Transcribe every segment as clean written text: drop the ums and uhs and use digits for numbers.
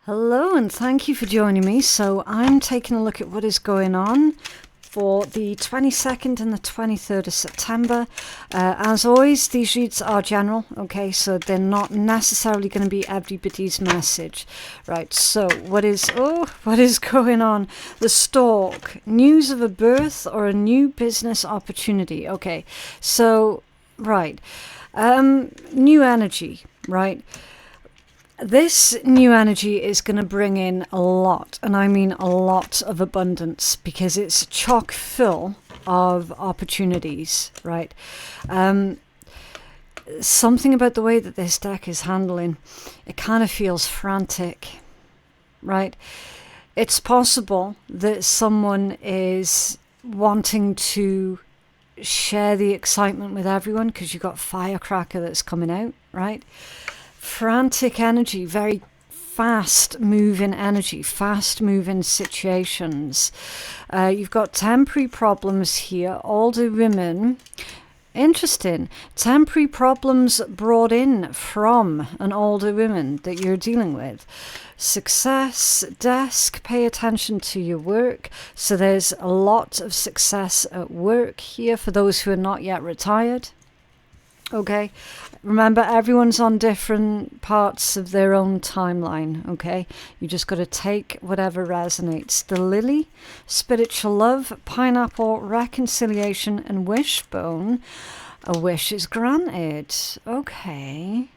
Hello and thank you for joining me. So I'm taking a look at what is going on for the 22nd and the 23rd of September. As always, these reads are general, okay, so they're not necessarily going to be everybody's message. Right, so what is going on? The stork, news of a birth or a new business opportunity. Okay, so, right, new energy, right? This new energy is going to bring in a lot, and I mean a lot of abundance, because it's chock full of opportunities, right? Something about the way that this deck is handling, it kind of feels frantic, right? It's possible that someone is wanting to share the excitement with everyone because you've got firecracker that's coming out, right? Frantic energy, very fast moving energy, fast moving situations. You've got temporary problems here, older women. Interesting. Temporary problems brought in from an older woman that you're dealing with. Success, desk, pay attention to your work. So there's a lot of success at work here for those who are not yet retired. Okay, remember everyone's on different parts of their own timeline, okay? You just got to take whatever resonates. The lily, spiritual love, pineapple, reconciliation, and wishbone. A wish is granted. Okay.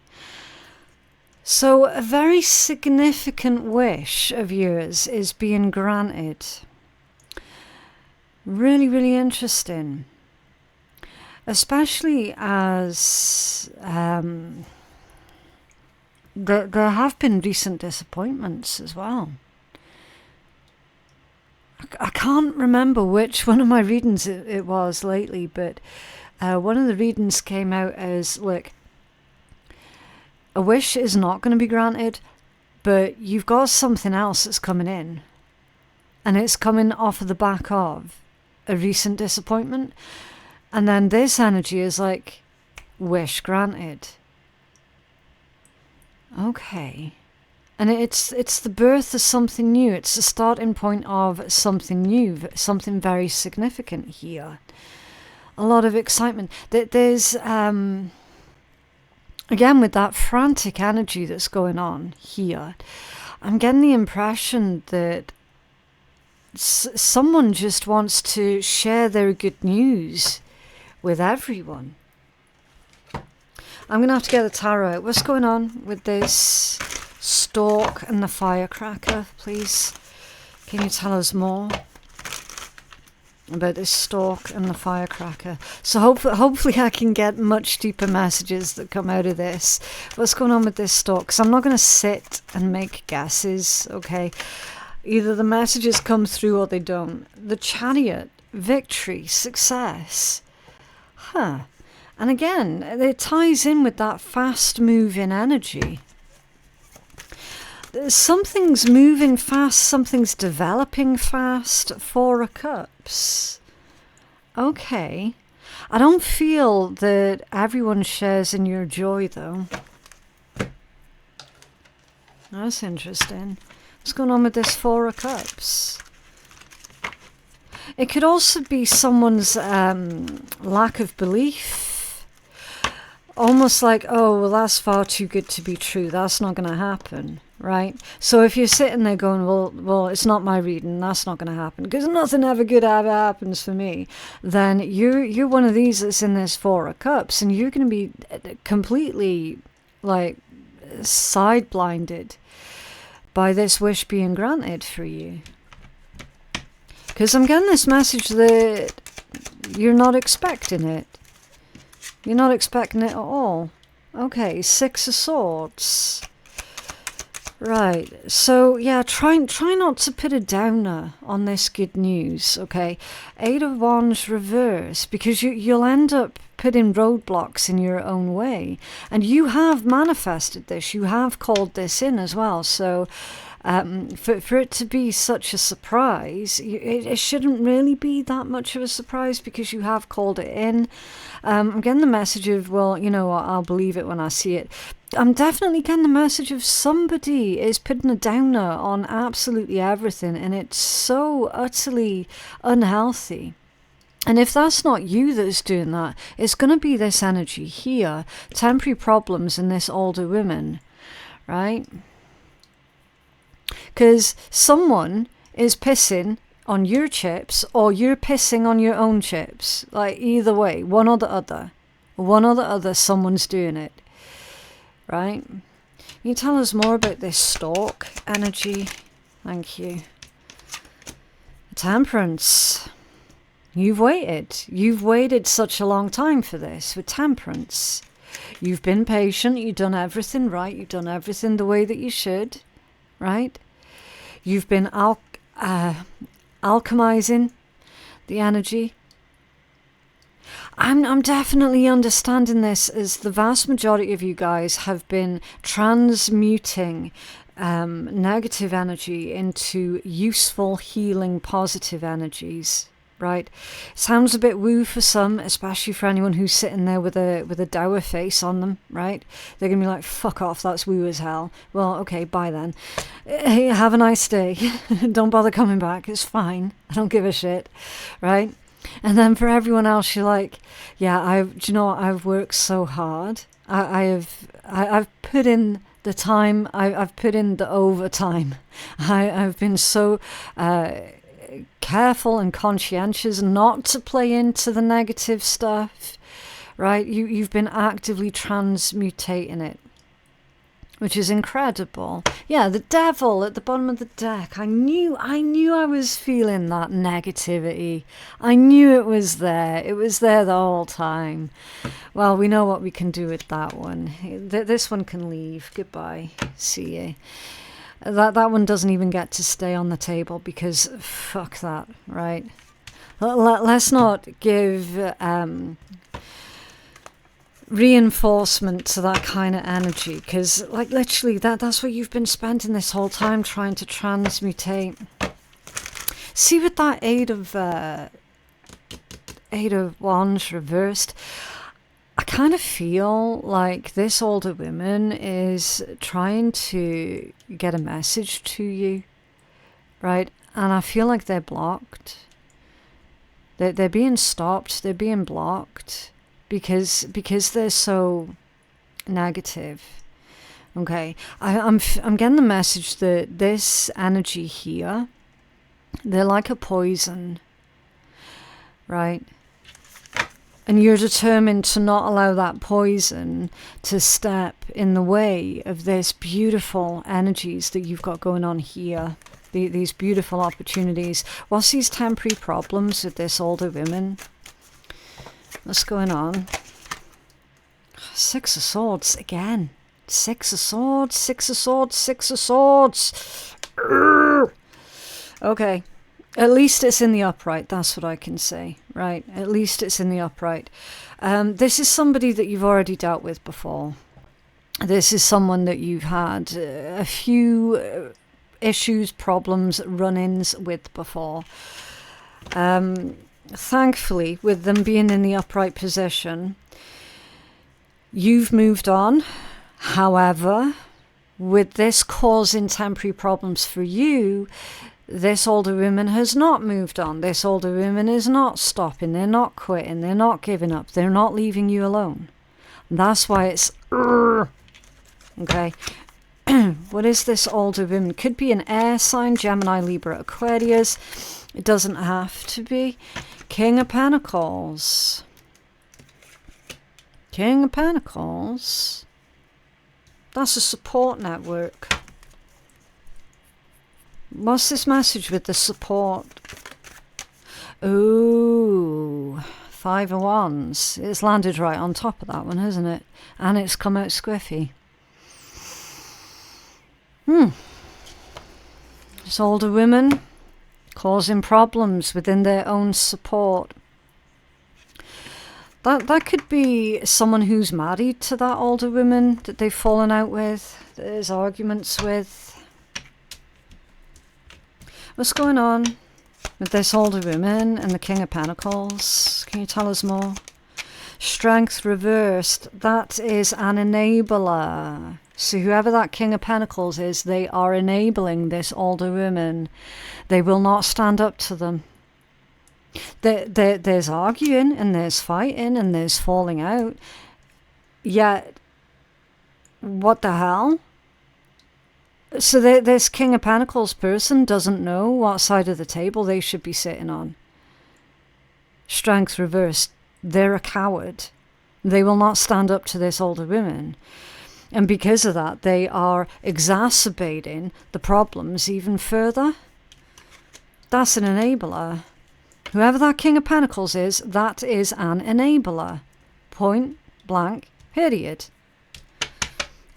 So a very significant wish of yours is being granted. Really, really interesting. Especially as there have been recent disappointments as well. I can't remember which one of my readings it was lately, but one of the readings came out as, look, a wish is not going to be granted, but you've got something else that's coming in. And it's coming off of the back of a recent disappointment. And then this energy is like, wish granted. Okay. And it's the birth of something new. It's the starting point of something new, something very significant here. A lot of excitement. There's, again, with that frantic energy that's going on here, I'm getting the impression that someone just wants to share their good news with everyone. I'm going to have to get the tarot out. What's going on with this stork and the firecracker, please? Can you tell us more about this stork and the firecracker? So hopefully I can get much deeper messages that come out of this. What's going on with this stork? Because I'm not going to sit and make guesses, okay? Either the messages come through or they don't. The chariot, victory, success. Huh. And again, it ties in with that fast-moving energy. Something's moving fast, something's developing fast. Four of Cups. Okay. I don't feel that everyone shares in your joy, though. That's interesting. What's going on with this Four of Cups? It could also be someone's lack of belief. Almost like, oh, well, that's far too good to be true. That's not going to happen, right? So if you're sitting there going, well, it's not my reading. That's not going to happen because nothing ever good ever happens for me. Then you're one of these that's in this Four of Cups, and you're going to be completely like side-blinded by this wish being granted for you. Because I'm getting this message that you're not expecting it. You're not expecting it at all. Okay, Six of Swords. Right, so yeah, try not to put a downer on this good news, okay? Eight of Wands reverse, because you'll end up putting roadblocks in your own way. And you have manifested this. You have called this in as well. So for it to be such a surprise, it shouldn't really be that much of a surprise because you have called it in. I'm getting the message of, well, you know what, I'll believe it when I see it. I'm definitely getting the message of somebody is putting a downer on absolutely everything, and it's so utterly unhealthy. And if that's not you that's doing that, it's going to be this energy here, temporary problems in this older woman, right? Because someone is pissing on your chips or you're pissing on your own chips. Like either way, one or the other. One or the other, someone's doing it. Right? Can you tell us more about this stork energy? Thank you. Temperance. You've waited. You've waited such a long time for this with temperance. You've been patient. You've done everything right. You've done everything the way that you should. Right? You've been alchemizing the energy. I'm definitely understanding this as the vast majority of you guys have been transmuting negative energy into useful, healing, positive energies. Right? Sounds a bit woo for some, especially for anyone who's sitting there with a dour face on them, right? They're gonna be like, fuck off, that's woo as hell. Well, okay, bye then. Hey, have a nice day. Don't bother coming back, it's fine. I don't give a shit, right? And then for everyone else, you're like, yeah, do you know what? I've worked so hard. I've put in the time, I've put in the overtime. I've been so careful and conscientious not to play into the negative stuff, right? You've been actively transmutating it, which is incredible. Yeah, the devil at the bottom of the deck. I knew I was feeling that negativity. I knew it was there. It was there the whole time. Well, we know what we can do with that one. This one can leave. Goodbye. See you. That one doesn't even get to stay on the table because fuck that, right? Let's not give reinforcement to that kind of energy, because like literally that's what you've been spending this whole time trying to transmutate. See, with that eight of wands reversed, I kind of feel like this older woman is trying to get a message to you, right? And I feel like they're blocked. They're being stopped. They're being blocked because they're so negative. Okay, I'm getting the message that this energy here, they're like a poison, right? And you're determined to not allow that poison to step in the way of this beautiful energies that you've got going on here. These beautiful opportunities. What's these temporary problems with this older woman? What's going on? Six of Swords again. Six of Swords, Six of Swords, Six of Swords. Okay. At least it's in the upright, that's what I can say, right? At least it's in the upright. This is somebody that you've already dealt with before. This is someone that you've had a few issues, problems, run-ins with before. Thankfully, with them being in the upright position, you've moved on. However, with this causing temporary problems for you, this older woman has not moved on. This older woman is not stopping. They're not quitting. They're not giving up. They're not leaving you alone. And that's why it's... Okay. What is this older woman? Could be an air sign, Gemini, Libra, Aquarius. It doesn't have to be. King of Pentacles. King of Pentacles. That's a support network. What's this message with the support? Ooh, Five of Wands. It's landed right on top of that one, hasn't it? And it's come out squiffy. This older women causing problems within their own support. That could be someone who's married to that older woman that they've fallen out with, that there's arguments with. What's going on with this older woman and the King of Pentacles? Can you tell us more? Strength reversed. That is an enabler. So whoever that King of Pentacles is, they are enabling this older woman. They will not stand up to them. There's arguing and there's fighting and there's falling out. Yet, what the hell? So this King of Pentacles person doesn't know what side of the table they should be sitting on. Strength reversed. They're a coward. They will not stand up to this older woman. And because of that, they are exacerbating the problems even further. That's an enabler. Whoever that King of Pentacles is, that is an enabler. Point blank, period.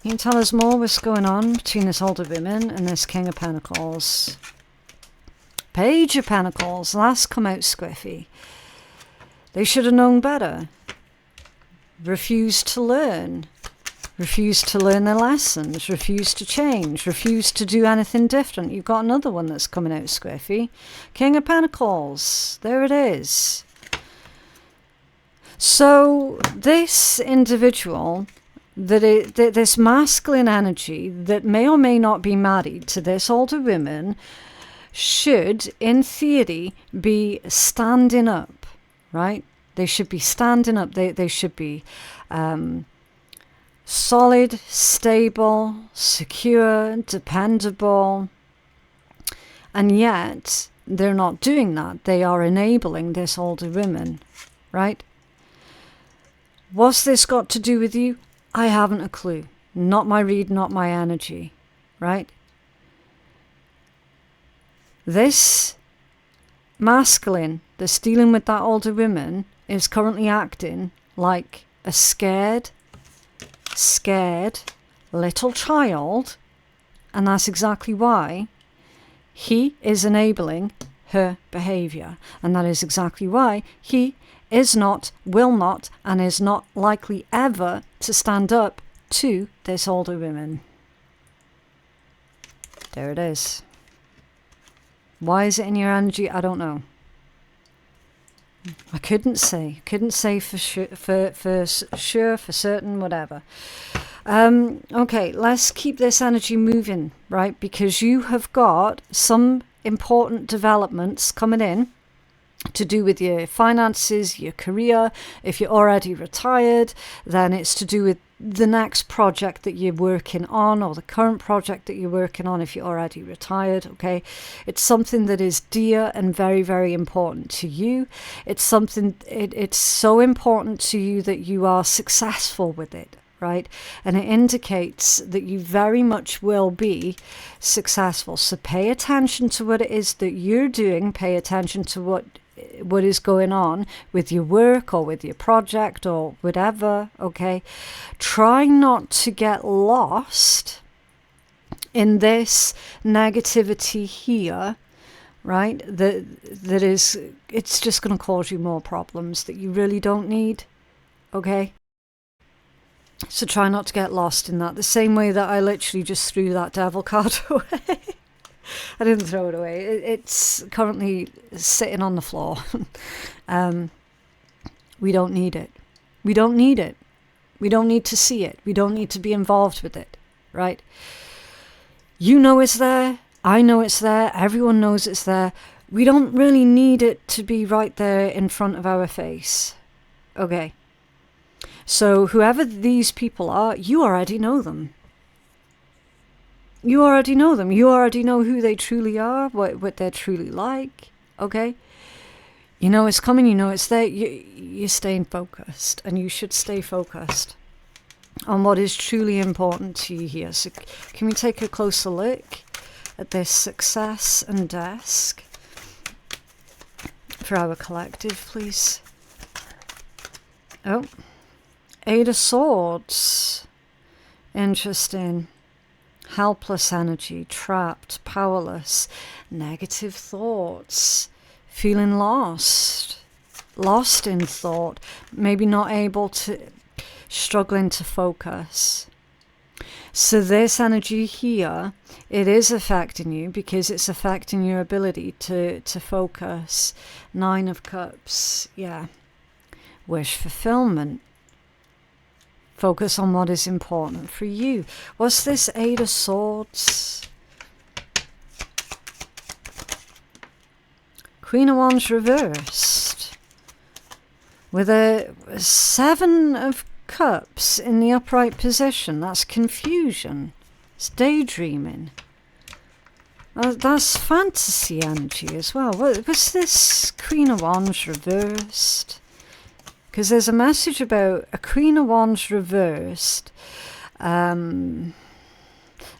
Can you tell us more what's going on between this older woman and this King of Pentacles? Page of Pentacles. That's come out squiffy. They should have known better. Refused to learn. Refused to learn their lessons. Refused to change. Refused to do anything different. You've got another one that's coming out squiffy. King of Pentacles. There it is. So this individual, this masculine energy that may or may not be married to this older woman, should, in theory, be standing up, right? They should be standing up. They should be solid, stable, secure, dependable. And yet, they're not doing that. They are enabling this older woman, right? What's this got to do with you? I haven't a clue. Not my read, not my energy, right? This masculine that's dealing with that older woman is currently acting like a scared little child, and that's exactly why he is enabling her behavior, and that is exactly why he is not, will not, and is not likely ever to stand up to this older woman. There it is. Why is it in your energy? I don't know. I couldn't say for sure, for certain, whatever. Okay, let's keep this energy moving, right? Because you have got some important developments coming in to do with your finances, your career. If you're already retired, then it's to do with the next project that you're working on, or the current project that you're working on if you're already retired, okay? It's something that is dear and very, very important to you. It's something, it's so important to you that you are successful with it, right? And it indicates that you very much will be successful. So pay attention to what it is that you're doing. Pay attention to what is going on with your work or with your project or whatever, okay? Try not to get lost in this negativity here, right? That is, it's just going to cause you more problems that you really don't need, okay? So try not to get lost in that. The same way that I literally just threw that devil card away. I didn't throw it away. It's currently sitting on the floor. We don't need it. We don't need it. We don't need to see it. We don't need to be involved with it, right? You know it's there. I know it's there. Everyone knows it's there. We don't really need it to be right there in front of our face. Okay. So whoever these people are, you already know them. You already know them. You already know who they truly are, what they're truly like, okay? You know it's coming, you know it's there. You're staying focused, and you should stay focused on what is truly important to you here. So can we take a closer look at this success and desk for our collective, please? Oh, Eight of Swords. Interesting. Helpless energy, trapped, powerless, negative thoughts, feeling lost. lost in thought, maybe not able to, struggling to focus. So this energy here, it is affecting you because it's affecting your ability to focus. 9 of Cups, yeah. Wish fulfillment. Focus on what is important for you. What's this 8 of Swords? Queen of Wands reversed. With a 7 of Cups in the upright position. That's confusion. It's daydreaming. That's fantasy energy as well. Was this Queen of Wands reversed? Because there's a message about a Queen of Wands reversed. Living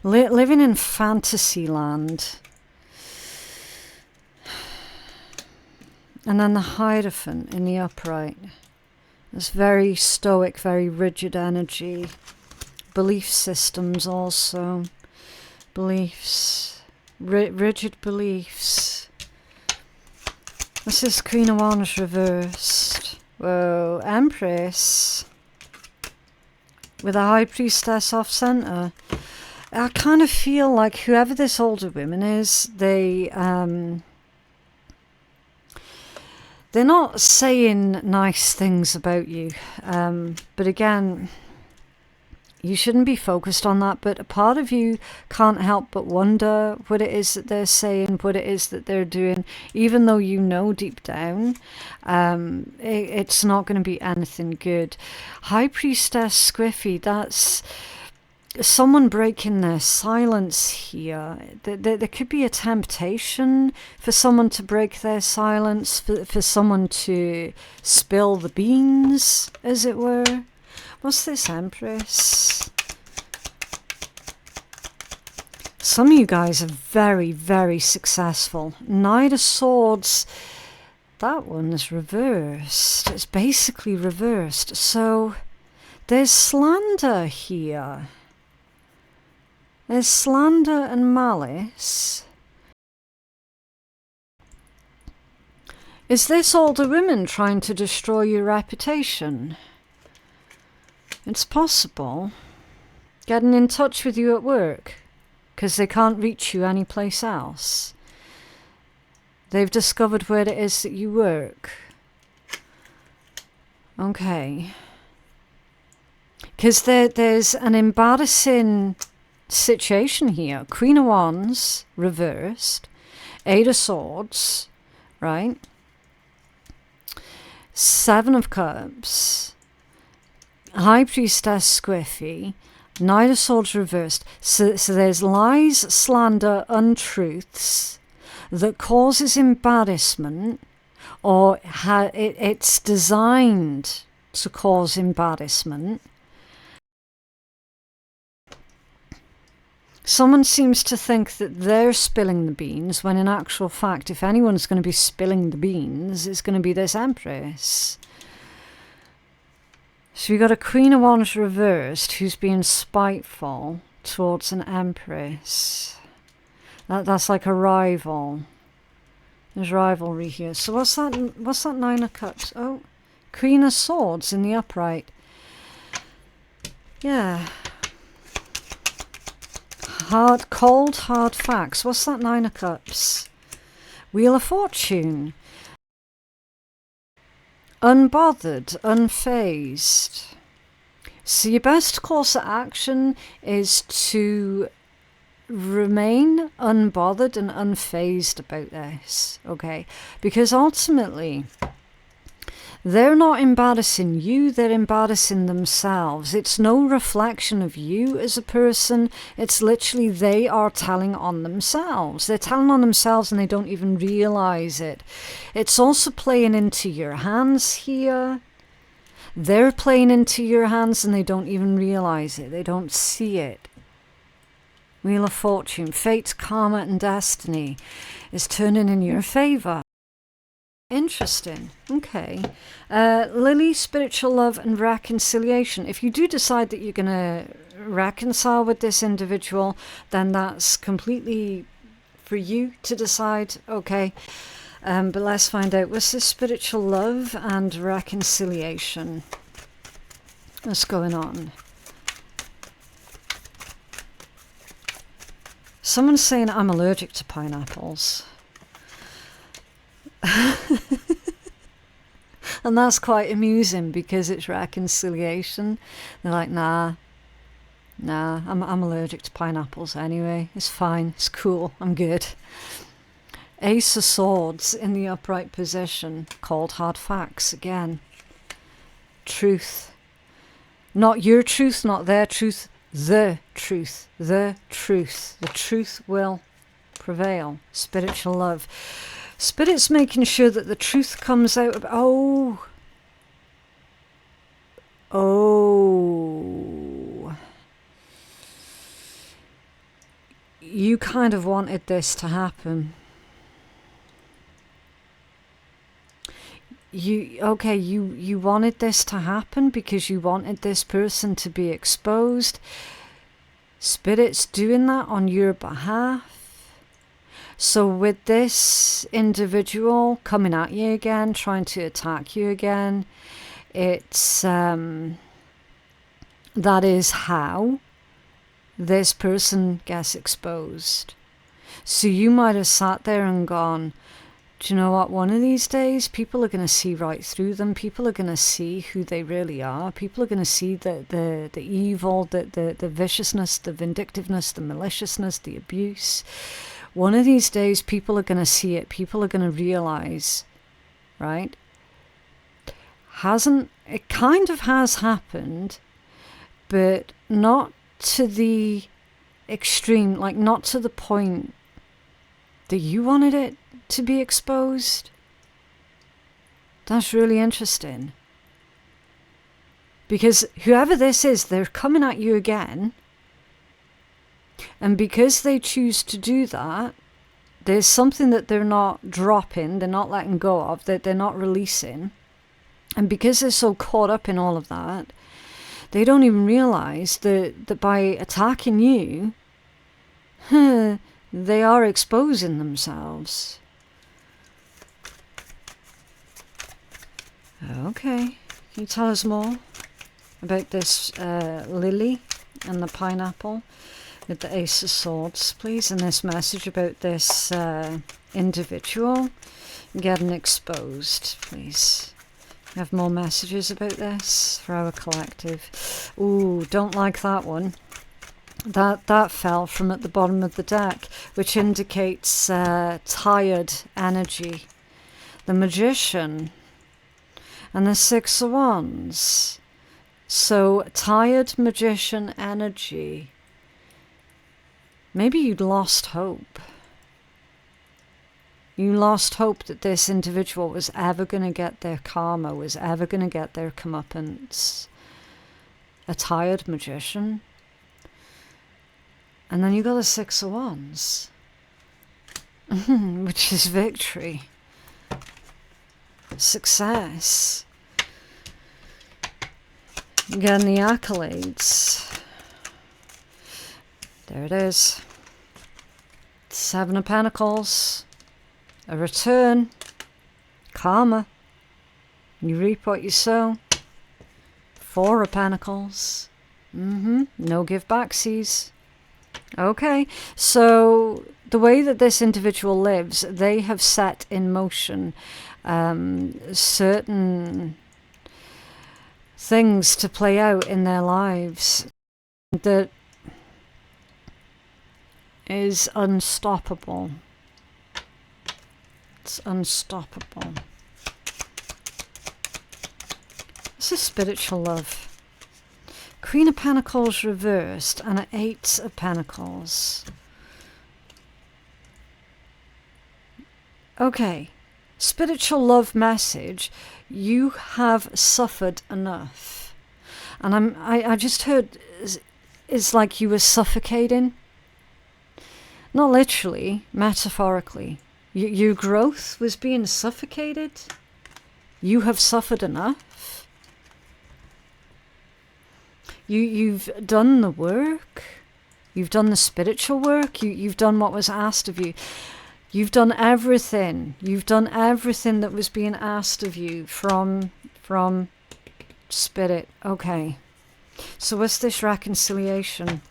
in fantasy land. And then the Hierophant in the upright. It's very stoic, very rigid energy. Belief systems also. Beliefs. Rigid beliefs. This is Queen of Wands reversed. Whoa, Empress. With a High Priestess off center. I kind of feel like whoever this older woman is, they're not saying nice things about you. But again, you shouldn't be focused on that. But a part of you can't help but wonder what it is that they're saying, what it is that they're doing. Even though you know deep down, it's not going to be anything good. High Priestess Squiffy, that's someone breaking their silence here. There could be a temptation for someone to break their silence, for someone to spill the beans, as it were. What's this, Empress? Some of you guys are very, very successful. Knight of Swords, that one is reversed. It's basically reversed. So there's slander here. There's slander and malice. Is this older woman trying to destroy your reputation? It's possible. Getting in touch with you at work because they can't reach you anyplace else. They've discovered where it is that you work. Okay. Because there's an embarrassing situation here. Queen of Wands reversed, 8 of Swords, right? 7 of Cups, High Priestess Squiffy, Knight of Swords reversed. So there's lies, slander, untruths that causes embarrassment, or it's designed to cause embarrassment. Someone seems to think that they're spilling the beans, when in actual fact, if anyone's going to be spilling the beans, it's going to be this Empress. So we got a Queen of Wands reversed who's being spiteful towards an Empress. That's like a rival. There's rivalry here. So what's that 9 of Cups? Oh, Queen of Swords in the upright. Yeah. Cold, hard facts. What's that 9 of Cups? Wheel of Fortune. Unbothered, unfazed. So your best course of action is to remain unbothered and unfazed about this, okay? Because ultimately, they're not embarrassing you, they're embarrassing themselves. It's no reflection of you as a person. It's literally they are telling on themselves. They're telling on themselves and they don't even realize it. It's also playing into your hands here. They're playing into your hands and they don't even realize it. They don't see it. Wheel of Fortune, fate, karma and destiny is turning in your favor. Interesting. Okay. Lily, spiritual love and reconciliation. If you do decide that you're going to reconcile with this individual, then that's completely for you to decide. Okay. But let's find out, what's this spiritual love and reconciliation? What's going on? Someone's saying I'm allergic to pineapples. And that's quite amusing because it's reconciliation. They're like, nah, I'm allergic to pineapples anyway. It's fine, it's cool, I'm good. Ace of Swords in the upright position, called hard facts again. Truth. Not your truth, not their truth, the truth. The truth. The truth will prevail. Spiritual love. Spirit's making sure that the truth comes out of... Oh. You kind of wanted this to happen. You wanted this to happen because you wanted this person to be exposed. Spirit's doing that on your behalf. So with this individual coming at you again, trying to attack you again, it's that is how this person gets exposed. So you might have sat there and gone, do you know what, one of these days people are going to see right through them. People are going to see who they really are. People are going to see the evil, the viciousness, the vindictiveness, the maliciousness, the abuse. One of these days people are going to see it. People are going to realize, right? It kind of has happened, but not to the extreme, like not to the point that you wanted it to be exposed. That's really interesting. Because whoever this is, they're coming at you again. And because they choose to do that, there's something that they're not dropping, they're not letting go of, that they're not releasing. And because they're so caught up in all of that, they don't even realize that by attacking you, they are exposing themselves. Okay, can you tell us more about this lily and the pineapple with the Ace of Swords, please, and this message about this individual getting exposed, please. We have more messages about this for our collective. Ooh, don't like that one. That fell from at the bottom of the deck, which indicates tired energy. The Magician and the Six of Wands. So, tired Magician energy. Maybe you'd lost hope. You lost hope that this individual was ever going to get their karma, was ever going to get their comeuppance. A tired Magician. And then you got the Six of Wands, which is victory, success. Getting the accolades. There it is. Seven of Pentacles. A return. Karma. You reap what you sow. Four of Pentacles. No give backsies. Okay, so the way that this individual lives, they have set in motion certain things to play out in their lives that is unstoppable. It's unstoppable. This is spiritual love. Queen of Pentacles reversed and an Eight of Pentacles. Okay, spiritual love message. You have suffered enough. And I just heard it's like you were suffocating. Not literally, metaphorically. Your growth was being suffocated. You have suffered enough. You've done the work. You've done the spiritual work. You've done what was asked of you. You've done everything. You've done everything that was being asked of you from Spirit. Okay. So what's this reconciliation?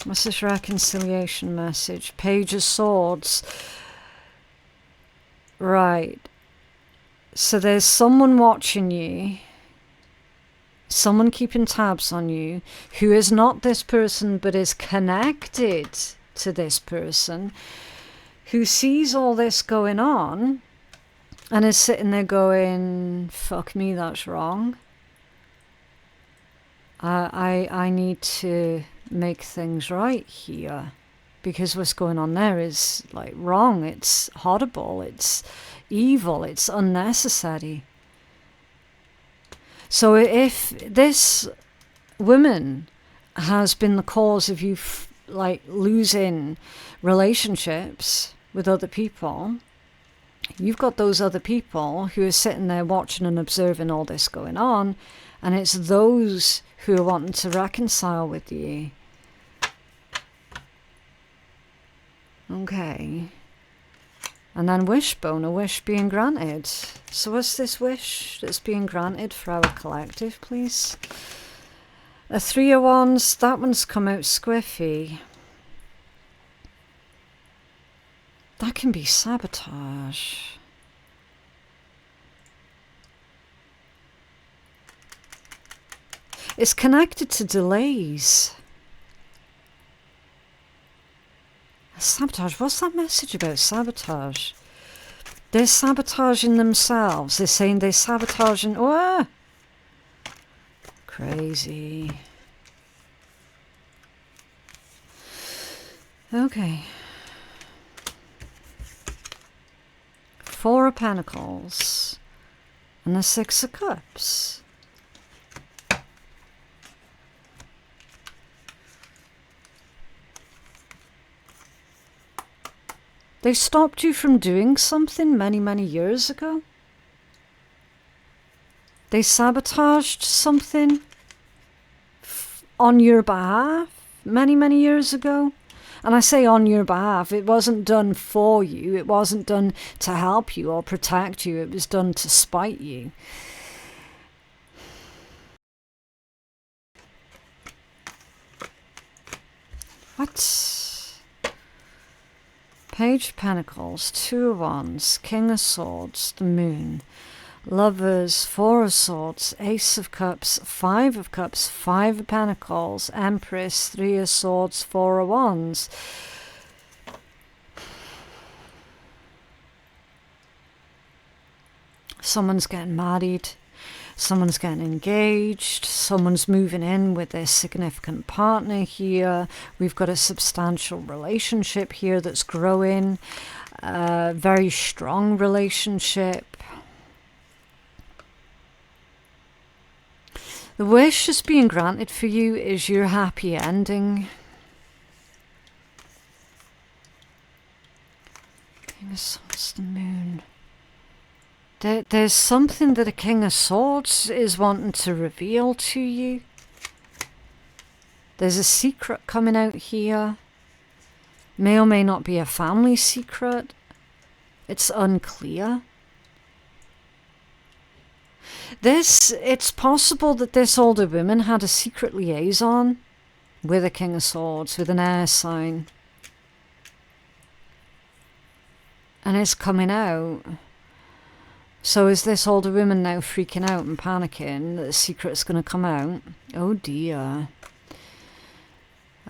What's this reconciliation message? Page of Swords. Right. So there's someone watching you, someone keeping tabs on you, who is not this person but is connected to this person, who sees all this going on and is sitting there going, fuck me, that's wrong. I need to make things right here, because what's going on there is like wrong. It's horrible, it's evil, it's unnecessary. So if this woman has been the cause of you like losing relationships with other people, you've got those other people who are sitting there watching and observing all this going on, and it's those who are wanting to reconcile with you. Okay. And then wishbone, a wish being granted. So what's this wish that's being granted for our collective, please? A 3 of Wands, that one's come out squiffy. That can be sabotage. It's connected to delays. Sabotage. What's that message about sabotage? They're sabotaging themselves. They're saying they're sabotaging. Oh, crazy. Okay. 4 of Pentacles and the 6 of Cups. They stopped you from doing something many, many years ago. They sabotaged something on your behalf many, many years ago. And I say on your behalf, it wasn't done for you. It wasn't done to help you or protect you. It was done to spite you. What? Page of Pentacles, 2 of Wands, King of Swords, the Moon, Lovers, 4 of Swords, Ace of Cups, 5 of Cups, 5 of Pentacles, Empress, 3 of Swords, 4 of Wands. Someone's getting married. Someone's getting engaged, someone's moving in with their significant partner here. We've got a substantial relationship here that's growing, a very strong relationship. The wish that's being granted for you is your happy ending. King of Swords, the Moon. There's something that a King of Swords is wanting to reveal to you. There's a secret coming out here. May or may not be a family secret. It's unclear. It's possible that this older woman had a secret liaison with a King of Swords, with an air sign. And it's coming out. So is this older woman now freaking out and panicking that the secret's going to come out? Oh dear.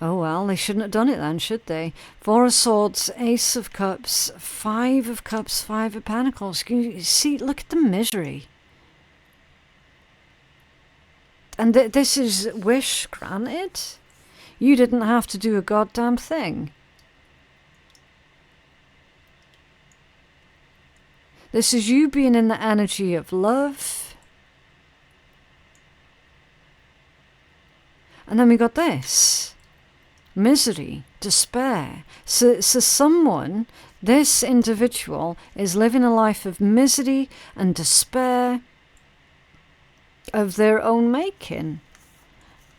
Oh well, they shouldn't have done it then, should they? 4 of Swords, Ace of Cups, 5 of Cups, 5 of Pentacles. Can you see, look at the misery. And this is wish granted. You didn't have to do a goddamn thing. This is you being in the energy of love. And then we got this. Misery, despair. So someone, this individual, is living a life of misery and despair of their own making.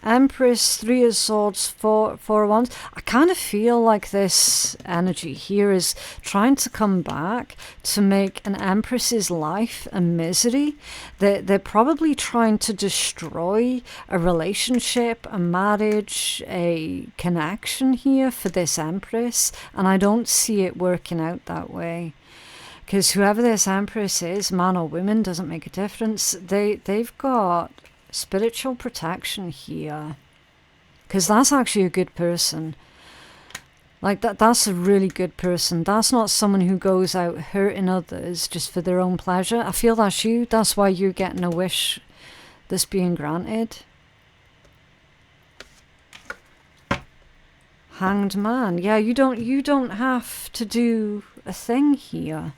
Empress, Three of Swords, Four of Wands. I kind of feel like this energy here is trying to come back to make an Empress's life a misery. They're probably trying to destroy a relationship, a marriage, a connection here for this Empress, and I don't see it working out that way. Because whoever this Empress is, man or woman, doesn't make a difference. They've got spiritual protection here, because that's actually a good person. Like that's a really good person. That's not someone who goes out hurting others just for their own pleasure. I feel that's you. That's why you're getting a wish that's being granted. Hanged Man. Yeah, you don't have to do a thing here.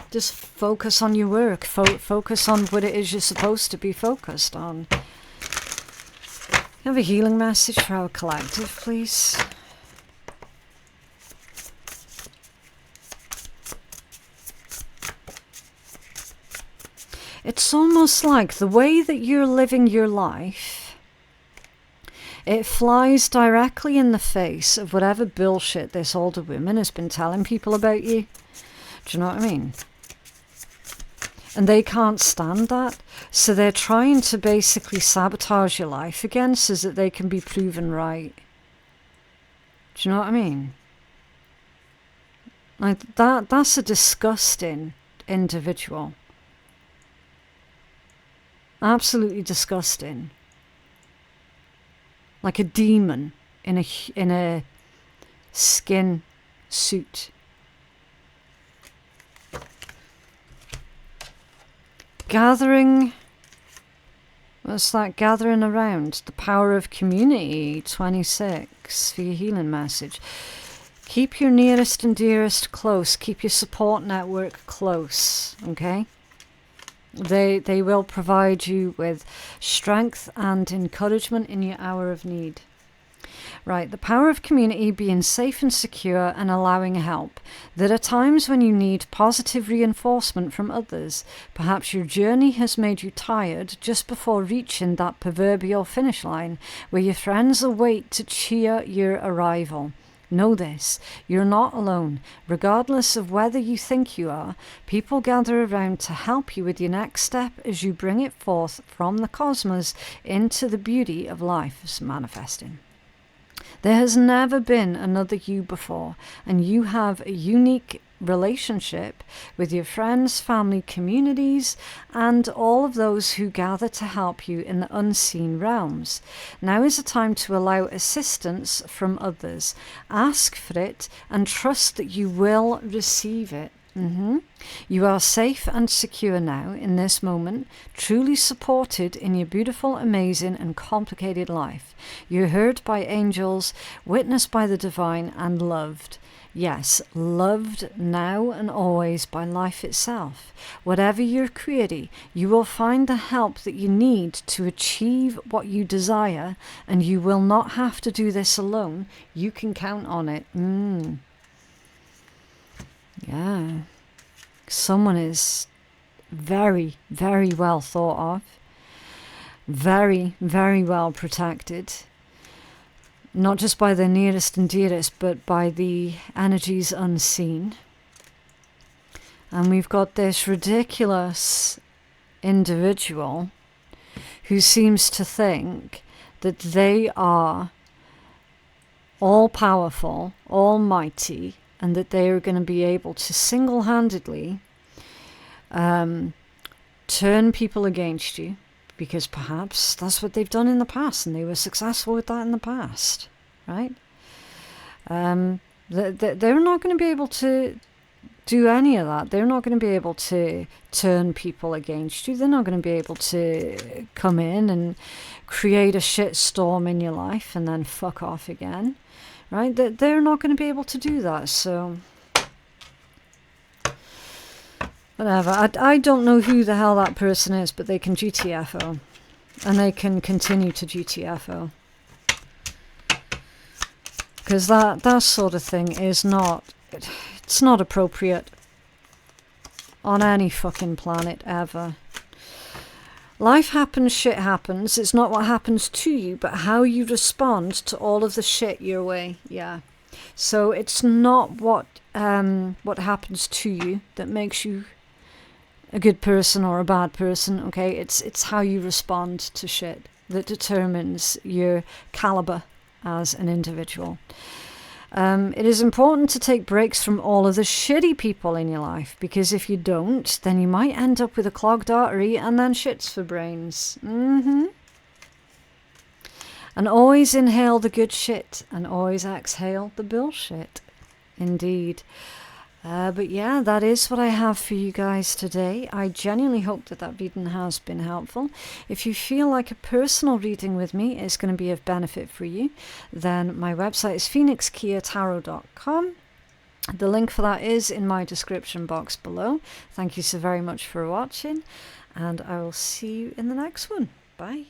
Just focus on your work. Focus on what it is you're supposed to be focused on. Have a healing message for our collective, please. It's almost like the way that you're living your life, it flies directly in the face of whatever bullshit this older woman has been telling people about you. Do you know what I mean? And they can't stand that. So they're trying to basically sabotage your life again so that they can be proven right. Do you know what I mean? Like that's a disgusting individual. Absolutely disgusting. Like a demon in a skin suit. Gathering, what's that? Gathering around. The power of community, 26 for your healing message. Keep your nearest and dearest close. Keep your support network close, okay? They will provide you with strength and encouragement in your hour of need. Right, the power of community, being safe and secure and allowing help. There are times when you need positive reinforcement from others. Perhaps your journey has made you tired just before reaching that proverbial finish line where your friends await to cheer your arrival. Know this, you're not alone. Regardless of whether you think you are, people gather around to help you with your next step as you bring it forth from the cosmos into the beauty of life as manifesting. There has never been another you before, and you have a unique relationship with your friends, family, communities, and all of those who gather to help you in the unseen realms. Now is the time to allow assistance from others. Ask for it and trust that you will receive it. You are safe and secure now in this moment, truly supported in your beautiful, amazing and complicated life. You're heard by angels, witnessed by the divine and loved. Yes, loved now and always by life itself. Whatever your query, you will find the help that you need to achieve what you desire, and you will not have to do this alone. You can count on it. Yeah. Someone is very, very well thought of. Very, very well protected. Not just by their nearest and dearest, but by the energies unseen. And we've got this ridiculous individual who seems to think that they are all-powerful, almighty, and that they are going to be able to single-handedly turn people against you, because perhaps that's what they've done in the past and they were successful with that in the past, right? They're not going to be able to do any of that. They're not going to be able to turn people against you. They're not going to be able to come in and create a shitstorm in your life and then fuck off again. Right? They're not going to be able to do that, so whatever. I don't know who the hell that person is, but they can GTFO. And they can continue to GTFO. Because that sort of thing is not, it's not appropriate on any fucking planet ever. Life happens, shit happens. It's not what happens to you, but how you respond to all of the shit your way. Yeah. So it's not what happens to you that makes you a good person or a bad person. Okay, it's how you respond to shit that determines your caliber as an individual. It is important to take breaks from all of the shitty people in your life, because if you don't, then you might end up with a clogged artery and then shits for brains. And always inhale the good shit and always exhale the bullshit. Indeed. But yeah, that is what I have for you guys today. I genuinely hope that reading has been helpful. If you feel like a personal reading with me is going to be of benefit for you, then my website is phoenixkeiatarot.com. The link for that is in my description box below. Thank you so very much for watching, and I will see you in the next one. Bye.